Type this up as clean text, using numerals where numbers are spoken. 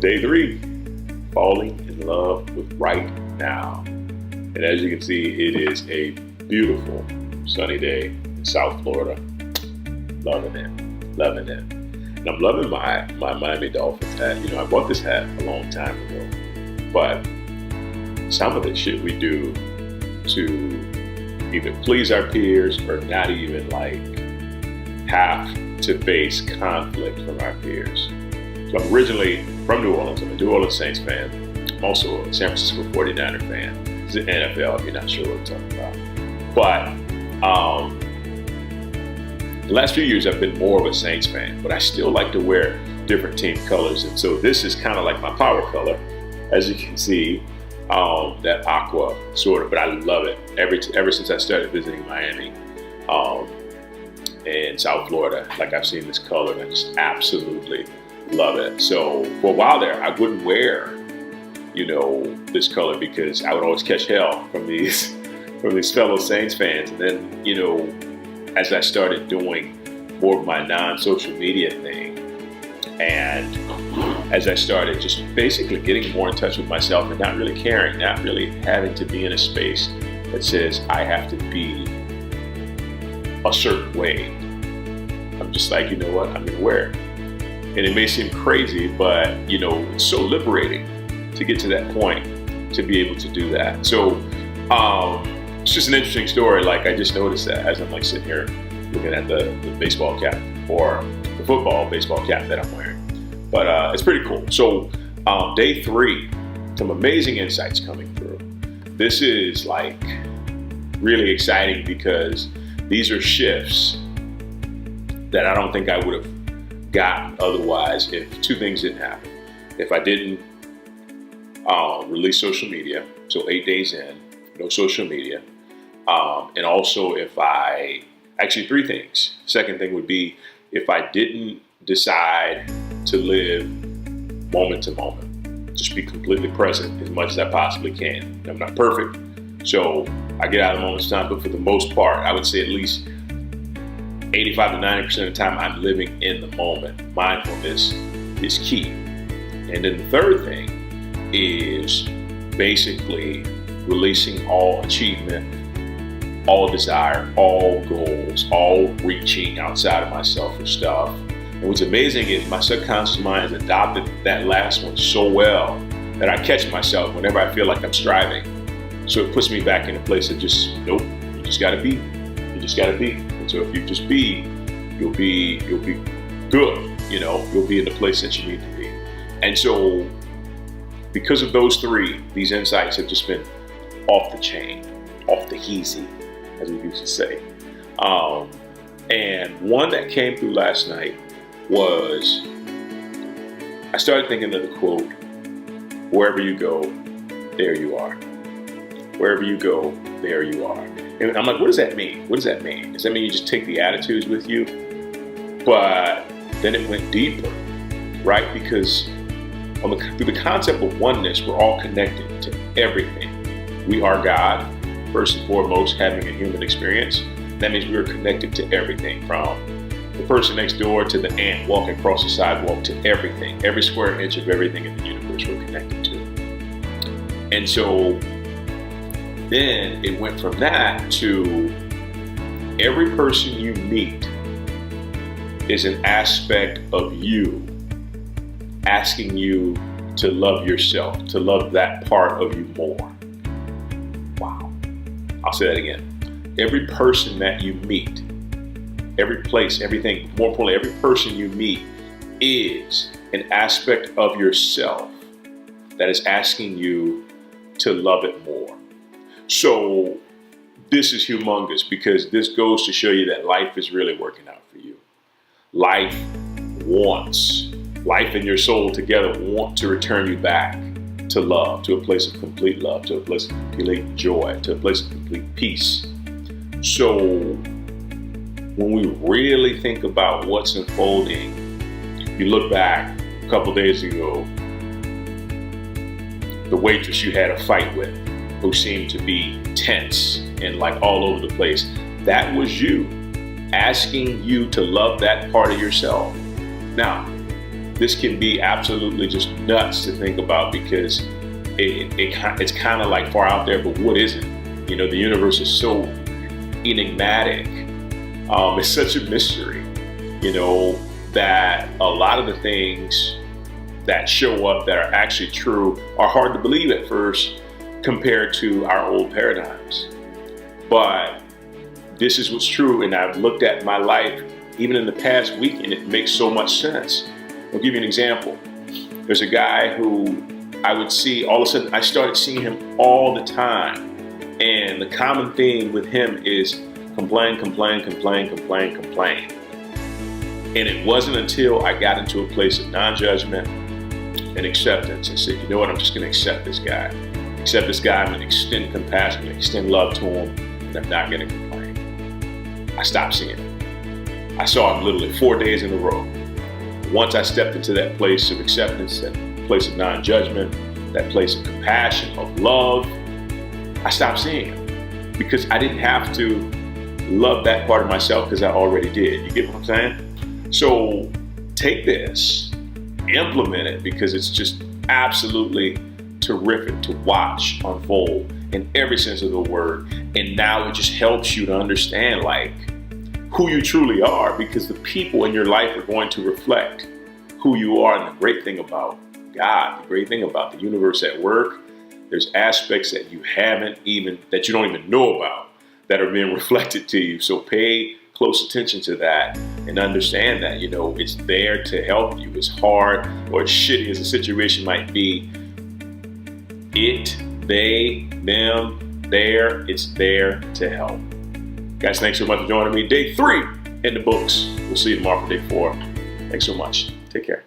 Day 3, falling in love with right now. And as you can see, it is a beautiful sunny day in South Florida. Loving it, loving it. And I'm loving my Miami Dolphins hat. You know, I bought this hat a long time ago, but some of the shit we do to either please our peers or not even have to face conflict from our peers. So I'm originally from New Orleans. I'm a New Orleans Saints fan. I'm also a San Francisco 49er fan. It's the NFL if you're not sure what I'm talking about. But the last few years I've been more of a Saints fan, but I still like to wear different team colors. And so this is kind of like my power color, as you can see, that aqua sort of, but I love it. Ever since I started visiting Miami and South Florida, I've seen this color and I just absolutely love it. So for a while there, I wouldn't wear, this color because I would always catch hell from these fellow Saints fans. And then, as I started doing more of my non-social media thing, and as I started just basically getting more in touch with myself and not really caring, not really having to be in a space that says I have to be a certain way, I'm just like, you know what, I'm gonna wear it. And it may seem crazy, but it's so liberating to get to that point, to be able to do that. So it's just an interesting story. I just noticed that as I'm sitting here looking at the baseball cap or the football baseball cap that I'm wearing. But it's pretty cool. So day 3, some amazing insights coming through. This is really exciting because these are shifts that I don't think I would have gotten otherwise if 2 things didn't happen. If I didn't release social media, so 8 days in, no social media. And also actually 3 things. Second thing would be if I didn't decide to live moment to moment, just be completely present as much as I possibly can. I'm not perfect, so I get out of the moment's time, but for the most part, I would say at least 85 to 90% of the time I'm living in the moment. Mindfulness is key. And then the third thing is basically releasing all achievement, all desire, all goals, all reaching outside of myself for stuff. And what's amazing is my subconscious mind has adopted that last one so well that I catch myself whenever I feel like I'm striving. So it puts me back in a place of just, nope, you just gotta be. You just gotta be. And so if you just be, you'll be good, you'll be in the place that you need to be. And so because of those 3, these insights have just been off the chain, off the heezy, as we used to say. And one that came through last night was, I started thinking of the quote, wherever you go, there you are. Wherever you go, there you are. And I'm like, what does that mean? What does that mean? Does that mean you just take the attitudes with you? But then it went deeper, right? Because through the concept of oneness, we're all connected to everything. We are God, first and foremost, having a human experience. That means we're connected to everything, from the person next door to the ant walking across the sidewalk, to everything. Every square inch of everything in the universe we're connected to. And so then it went from that to every person you meet is an aspect of you asking you to love yourself, to love that part of you more. Wow. I'll say that again. Every person that you meet, every place, everything, more importantly, every person you meet is an aspect of yourself that is asking you to love it more. So this is humongous because this goes to show you that life is really working out for you. Life and your soul together want to return you back to love, to a place of complete love, to a place of complete joy, to a place of complete peace. So when we really think about what's unfolding, you look back a couple days ago, the waitress you had a fight with, who seemed to be tense and all over the place, that was you asking you to love that part of yourself. Now, this can be absolutely just nuts to think about, because it's kind of like far out there, but what isn't? You know, the universe is so enigmatic. It's such a mystery, you know, that a lot of the things that show up that are actually true are hard to believe at first compared to our old paradigms. But this is what's true, and I've looked at my life even in the past week, and it makes so much sense. I'll give you an example. There's a guy who I would see, all of a sudden I started seeing him all the time. And the common theme with him is complain. And it wasn't until I got into a place of non-judgment and acceptance and said, you know what, I'm just gonna accept this guy. I'm gonna extend compassion, I'm gonna extend love to him, and I'm not gonna complain. I stopped seeing him. I saw him literally 4 days in a row. Once I stepped into that place of acceptance, that place of non-judgment, that place of compassion, of love, I stopped seeing him, because I didn't have to love that part of myself, because I already did. You get what I'm saying? So take this, implement it, because it's just absolutely terrific to watch unfold in every sense of the word. And now it just helps you to understand like who you truly are, because the people in your life are going to reflect who you are. And the great thing about God, the great thing about the universe at work, there's aspects that you don't even know about, that are being reflected to you. So pay close attention to that and understand that, you know, it's there to help you. As hard or as shitty as a situation might be, it, they, them, there, it's there to help. Guys, thanks so much for joining me. Day 3 in the books. We'll see you tomorrow for day 4. Thanks so much. Take care.